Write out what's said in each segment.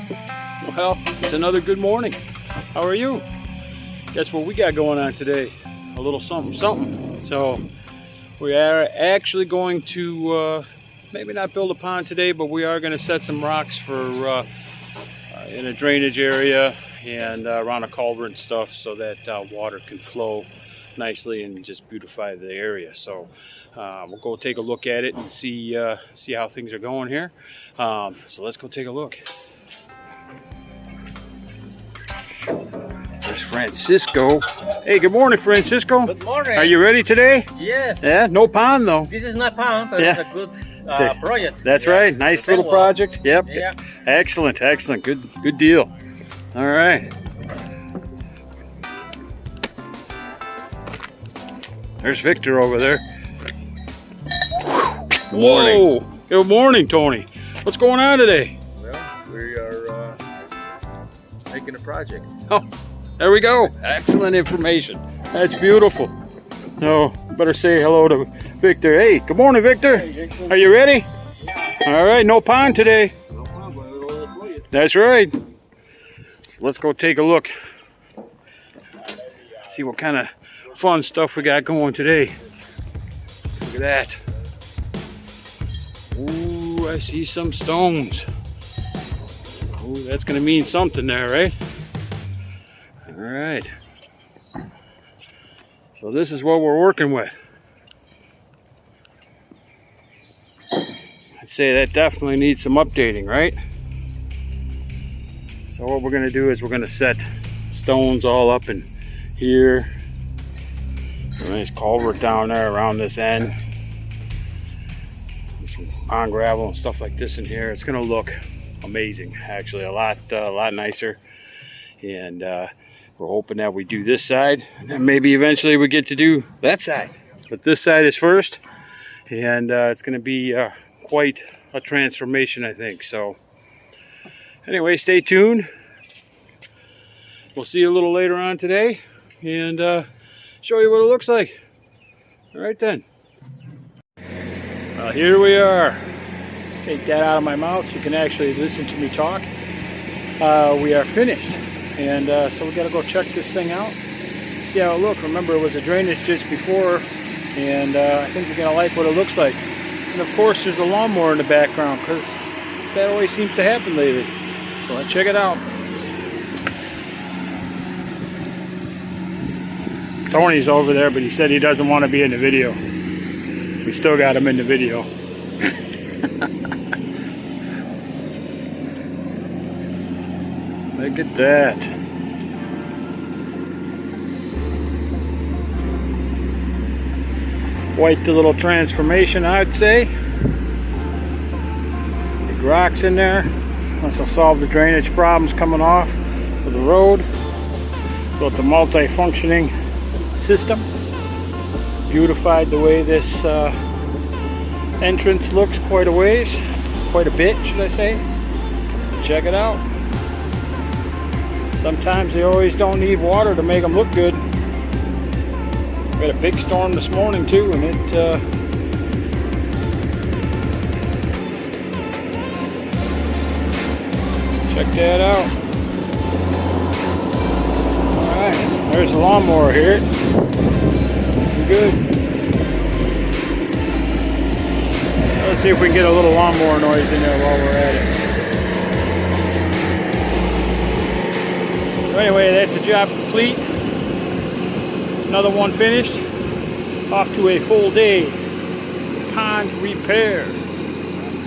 Well, it's another good morning. How are you? Guess what we got going on today? A little something. So we are actually going to maybe not build a pond today, but we are going to set some rocks for in a drainage area and around a culvert and stuff, so that water can flow nicely and just beautify the area. So we'll go take a look at it and see how things are going here. So let's go take a look. There's Francisco. Hey, good morning, Francisco. Good morning. Are you ready today? Yes. Yeah, no pond though. This is not pond, but Yeah. it's a good project. That's Yeah. right. Nice little project. Yep. Yeah. Excellent. Good deal. All right. There's Victor over there. Good morning. Whoa. Good morning, Tony. What's going on today? Well, we are making a project. Oh, there we go. Excellent information. That's beautiful. So, better say hello to Victor. Hey, good morning, Victor. Are you ready? All right, no pond today. No problem. That's right. So let's go take a look. See what kind of fun stuff we got going today. Look at that. Ooh, I see some stones. Ooh, that's gonna mean something there, right? All right. So this is what we're working with. I'd say that definitely needs some updating, right? So what we're gonna do is we're gonna set stones all up in here. A nice culvert down there around this end. Some pond gravel and stuff like this in here. It's gonna look amazing, actually, a lot nicer. And we're hoping that we do this side, and then maybe eventually we get to do that side. But this side is first, and it's gonna be quite a transformation, I think. So anyway, stay tuned. We'll see you a little later on today and show you what it looks like. All right then. Here we are. Take that out of my mouth so you can actually listen to me talk. We are finished, and so we got to go check this thing out, see how it looks. Remember, it was a drainage ditch before, and I think you're gonna like what it looks like. And of course, there's a lawnmower in the background, because that always seems to happen lately. So let's check it out. Tony's over there, but he said he doesn't want to be in the video. We still got him in the video. Look at that. Quite the little transformation, I'd say. Big rocks in there. This will solve the drainage problems coming off of the road. Built a multi-functioning system. Beautified the way this entrance looks quite a ways. Quite a bit, should I say. Check it out. Sometimes they always don't need water to make them look good. We had a big storm this morning too, and it check that out. Alright, there's the lawnmower here. Pretty good. Let's see if we can get a little lawnmower noise in there while we're at it. So anyway, that's the job complete. Another one finished. Off to a full day. Pond repair,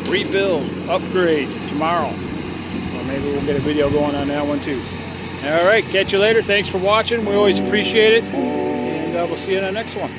rebuild, upgrade tomorrow. Or maybe we'll get a video going on that one too. Alright, catch you later. Thanks for watching. We always appreciate it. And we'll see you in the next one.